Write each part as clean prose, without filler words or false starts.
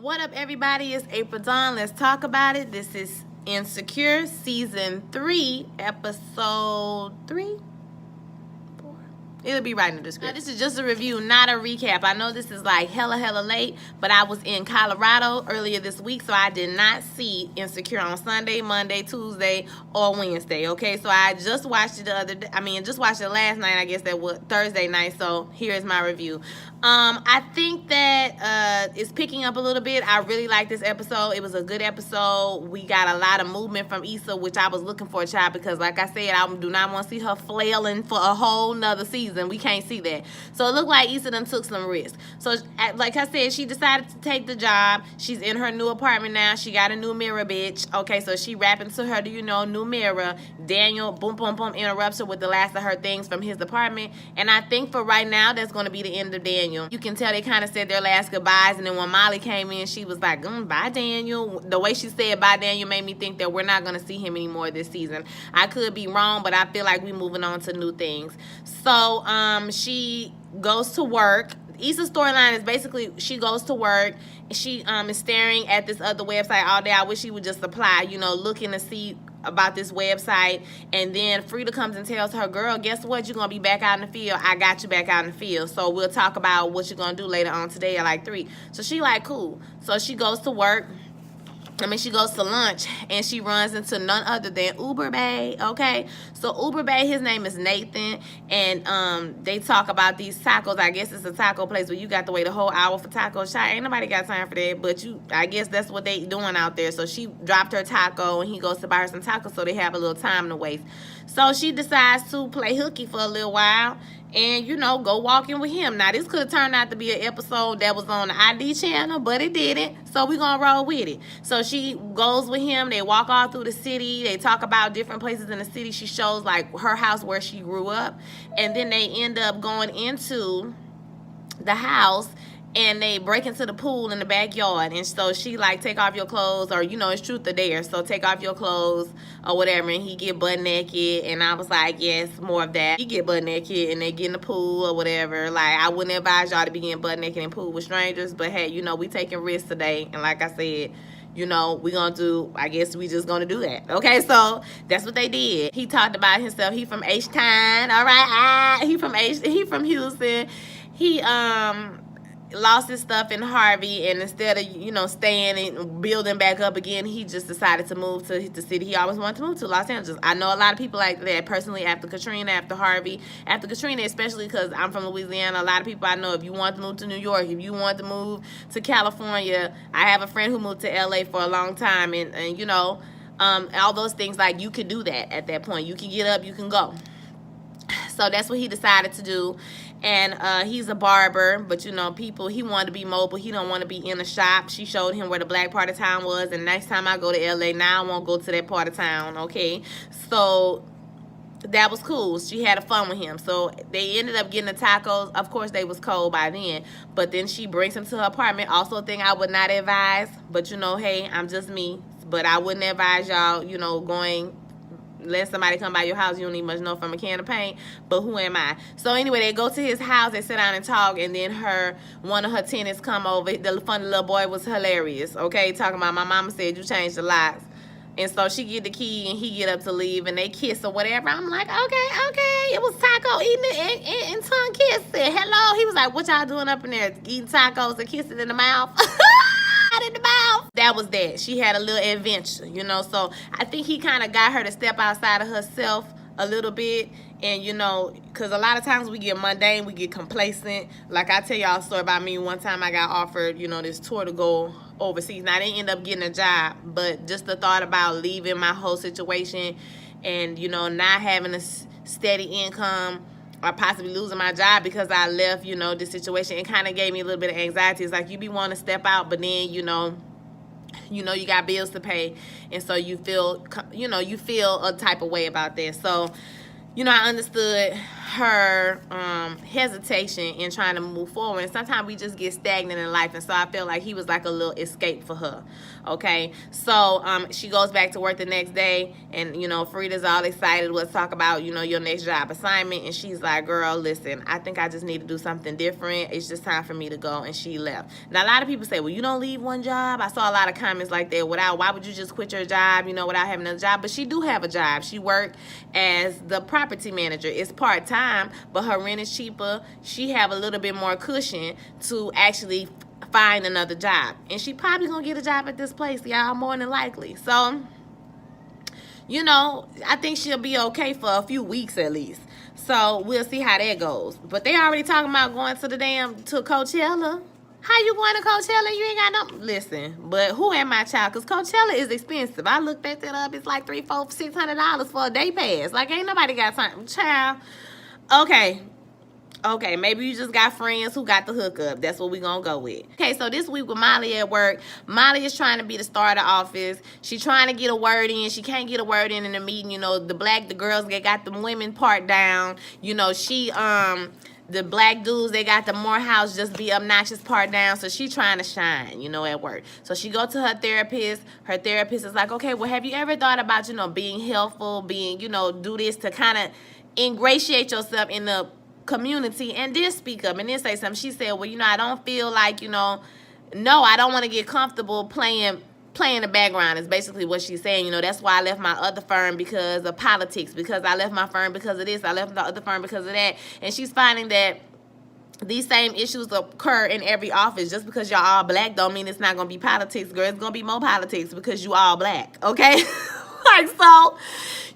What up, everybody? It's April Dawn. Let's talk about it. This is Insecure Season 3, Episode 3? It'll be right in the description. Now, this is just a review, not a recap. I know this is like hella late, but I was in Colorado earlier this week, so I did not see Insecure on Sunday, Monday, Tuesday, or Wednesday, okay? So I just watched it just watched it last night. I guess that was Thursday night, so here's my review. I think that it's picking up a little bit. I really like this episode. It was a good episode. We got a lot of movement from Issa, which I was looking for, child, because like I said, I do not want to see her flailing for a whole nother season. We can't see that. So it looked like Issa done took some risks. So like I said, she decided to take the job. She's in her new apartment now. She got a new mirror, bitch. Okay, so she rapping to her, new mirror. Daniel, boom, interrupts her with the last of her things from his apartment. And I think for right now, that's going to be the end of Daniel. You can tell they kind of said their last goodbyes. And then when Molly came in, she was like, bye, Daniel. The way she said bye, Daniel, made me think that we're not going to see him anymore this season. I could be wrong, but I feel like we're moving on to new things. So she goes to work. Issa's storyline is basically she goes to work. She is staring at this other website all day. I wish she would just apply, looking to see about this website. And then Frida comes and tells her, girl, guess what? You're going to be back out in the field. I got you back out in the field. So we'll talk about what you're going to do later on today at like 3. So she like, cool. So she goes to work. She goes to lunch, and she runs into none other than Uber Bay, okay? So Uber Bay, his name is Nathan, and they talk about these tacos. I guess it's a taco place where you got to wait a whole hour for tacos. Ain't nobody got time for that, but I guess that's what they doing out there. So she dropped her taco, and he goes to buy her some tacos, so they have a little time to waste. So she decides to play hooky for a little while, and, go walking with him. Now, this could have turned out to be an episode that was on the ID channel, but it didn't. So we're going to roll with it. So she goes with him. They walk all through the city. They talk about different places in the city. She shows, like, her house where she grew up. And then they end up going into the house, and they break into the pool in the backyard. And so she like, take off your clothes, or it's truth or dare, so take off your clothes or whatever. And he get butt naked, and I was like, yes, more of that. He get butt naked, and they get in the pool or whatever. Like, I wouldn't advise y'all to be getting butt naked in pool with strangers, but hey, we taking risks today. And like I said, we gonna do, I guess we just gonna do that. Okay, so that's what they did. He talked about himself. He from H-Town, all right? He from Houston. He lost his stuff in Harvey, and instead of staying and building back up again, he just decided to move to the city he always wanted to move to, Los Angeles. I know a lot of people like that personally after Katrina, after Harvey, after Katrina, especially because I'm from Louisiana. A lot of people I know, if you want to move to New York, if you want to move to California, I have a friend who moved to LA for a long time, and all those things, like, you could do that at that point. You can get up, you can go. So that's what he decided to do. And he's a barber, but he wanted to be mobile. He don't want to be in the shop. She showed him where the black part of town was, and next time I go to LA, now I won't go to that part of town, okay? So that was cool. She had fun with him. So they ended up getting the tacos. Of course, they was cold by then, but then she brings him to her apartment. Also a thing I would not advise, but hey, I'm just me. But I wouldn't advise y'all, going, let somebody come by your house you don't need much know from a can of paint, but who am I? So anyway, they go to his house, they sit down and talk, and then one of her tenants come over. The funny little boy was hilarious, okay, talking about, my mama said you changed the locks. And so she get the key, and he get up to leave, and they kiss or whatever. I'm like, okay. It was Taco eating it and tongue kissing. Hello. He was like, what y'all doing up in there? Eating tacos and kissing in the mouth? In the mouth. That was that. She had a little adventure, so I think he kind of got her to step outside of herself a little bit. And because a lot of times we get mundane, we get complacent. Like, I tell y'all a story about me. One time I got offered this tour to go overseas. Now I didn't end up getting a job, but just the thought about leaving my whole situation and not having a steady income, or possibly losing my job because I left, this situation, it kind of gave me a little bit of anxiety. It's like you be wanting to step out, but then, you got bills to pay. And so you feel a type of way about that. So, I understood her hesitation in trying to move forward. And sometimes we just get stagnant in life, and so I feel like he was like a little escape for her. Okay, so she goes back to work the next day, and you know, Frida's all excited. Let's talk about, you know, your next job assignment. And she's like, girl, listen, I think I just need to do something different. It's just time for me to go. And she left. Now a lot of people say, well, you don't leave one job. I saw a lot of comments like that. Why would you just quit your job, you know, without having another job? But she do have a job. She worked as the property manager. It's part-time, but her rent is cheaper. She have a little bit more cushion to actually find another job, and she probably gonna get a job at this place, y'all, more than likely. So, you know, I think she'll be okay for a few weeks at least. So we'll see how that goes. But they already talking about going to to Coachella. How you going to Coachella? You ain't got no. Listen, but who am I, child? Because Coachella is expensive. I looked that up. It's like $300, $400, $600 for a day pass. Like, ain't nobody got time, child. Okay, maybe you just got friends who got the hookup. That's what we gonna go with. Okay, so this week with Molly at work, Molly is trying to be the star of the office. She's trying to get a word in. She can't get a word in the meeting. You know, the girls, they got the women part down. You know, the black dudes, they got the Morehouse just be obnoxious part down. So she trying to shine, you know, at work. So she go to her therapist. Her therapist is like, okay, well, have you ever thought about, you know, being helpful, being, you know, do this to kind of ingratiate yourself in the community, and then speak up and then say something. She said, well, you know, I don't feel like, you know, no, I don't want to get comfortable playing the background is basically what she's saying. You know, that's why I left my other firm, because of politics, because I left my firm because of this, I left the other firm because of that. And she's finding that these same issues occur in every office. Just because y'all all black don't mean it's not going to be politics, girl. It's going to be more politics because you all black, okay? Like, so,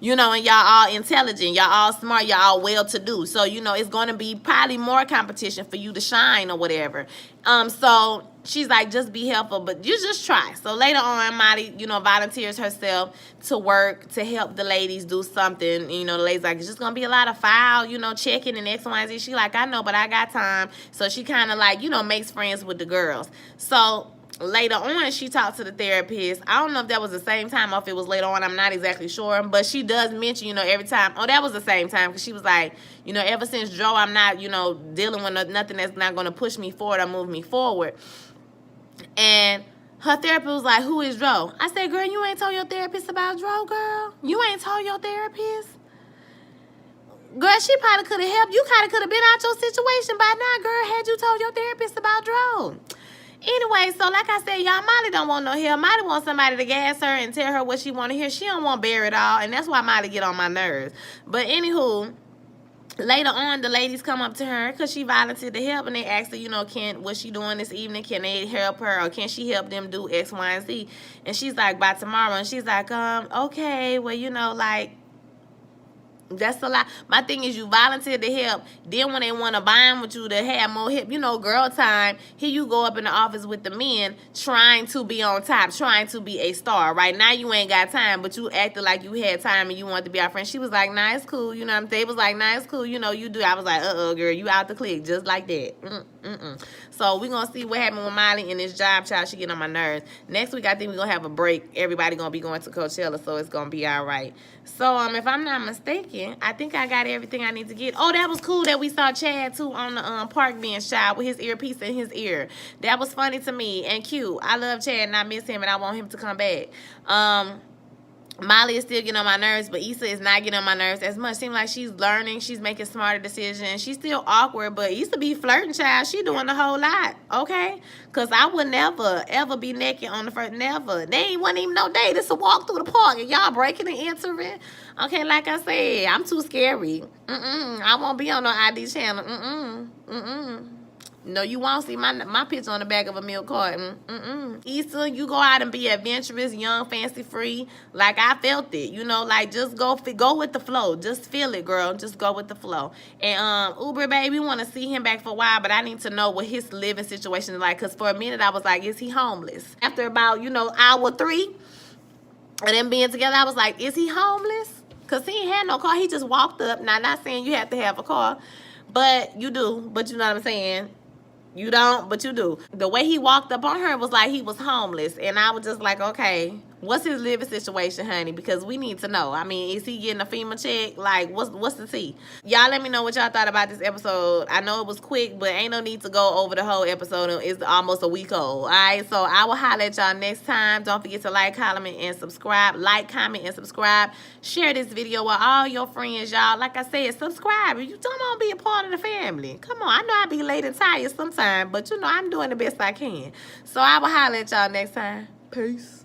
you know, and y'all all intelligent, y'all all smart, y'all all well-to-do. So, you know, it's going to be probably more competition for you to shine or whatever. So she's like, just be helpful, but you just try. So later on, Molly, you know, volunteers herself to work to help the ladies do something. And, you know, the ladies like, it's just going to be a lot of file, you know, checking and X, Y, and Z. She like, I know, but I got time. So she kind of like, you know, makes friends with the girls. So later on, she talked to the therapist. I don't know if that was the same time or if it was later on. I'm not exactly sure. But she does mention, you know, every time. Oh, that was the same time. Because she was like, you know, ever since Joe, I'm not, you know, dealing with nothing that's not going to push me forward or move me forward. And her therapist was like, who is Joe? I said, girl, you ain't told your therapist about Joe, girl? You ain't told your therapist? Girl, she probably could have helped. You kind of could have been out your situation by now, girl, had you told your therapist about Joe. Anyway, so like I said, y'all, Molly don't want no help. Molly wants somebody to gas her and tell her what she want to hear. She don't want to bear it all, and that's why Molly get on my nerves. But anywho, later on, the ladies come up to her because she volunteered to help, and they asked her, you know, what's she doing this evening? Can they help her, or can she help them do X, Y, and Z? And she's like, by tomorrow. And she's like, okay, well, you know, like, that's a lot. My thing is, you volunteer to help. Then when they want to bind with you to have more help, you know, girl time, here you go up in the office with the men trying to be on top, trying to be a star. Right now you ain't got time, but you acted like you had time and you wanted to be our friend. She was like, nah, it's cool. You know what I'm saying? They was like, nah, it's cool. You know, you do. I was like, girl, you out the clique. Just like that. So we're going to see what happened with Molly in this job, child. She getting on my nerves. Next week, I think we're going to have a break. Everybody going to be going to Coachella, so it's going to be all right. So if I'm not mistaken, I think I got everything I need to get. Oh, that was cool that we saw Chad, too, on the park bench, child, with his earpiece in his ear. That was funny to me and cute. I love Chad, and I miss him, and I want him to come back. Molly is still getting on my nerves, but Issa is not getting on my nerves as much. Seems like she's learning. She's making smarter decisions. She's still awkward, but Issa be flirting, child. She doing a whole lot, okay? Because I would never, ever be naked on the first, never. They wasn't even no day. This a walk through the park, and y'all breaking and entering. Okay, like I said, I'm too scary. I won't be on no ID channel. No, you won't see my picture on the back of a milk carton. Issa, you go out and be adventurous, young, fancy free. Like I felt it, you know, like just go with the flow. Just feel it, girl. Just go with the flow. And Uber, baby, want to see him back for a while, but I need to know what his living situation is like. Because for a minute, I was like, is he homeless? After about, you know, hour 3 of them being together, I was like, is he homeless? Because he ain't had no car. He just walked up. Now, not saying you have to have a car, but you do. But you know what I'm saying? You don't, but you do. The way he walked up on her was like he was homeless. And I was just like, okay, What's his living situation, honey? Because we need to know. I mean, is he getting a FEMA check? Like, what's the tea? Y'all let me know what y'all thought about this episode. I know it was quick, but ain't no need to go over the whole episode. It's almost a week old. All right, so I will holler at y'all next time. Don't forget to like, comment, and subscribe. Like, comment, and subscribe. Share this video with all your friends, y'all. Like I said, subscribe. If you don't want to be a part of the family, come on. I know I be late and tired sometimes, but you know I'm doing the best I can. So I will holler at y'all next time. Peace.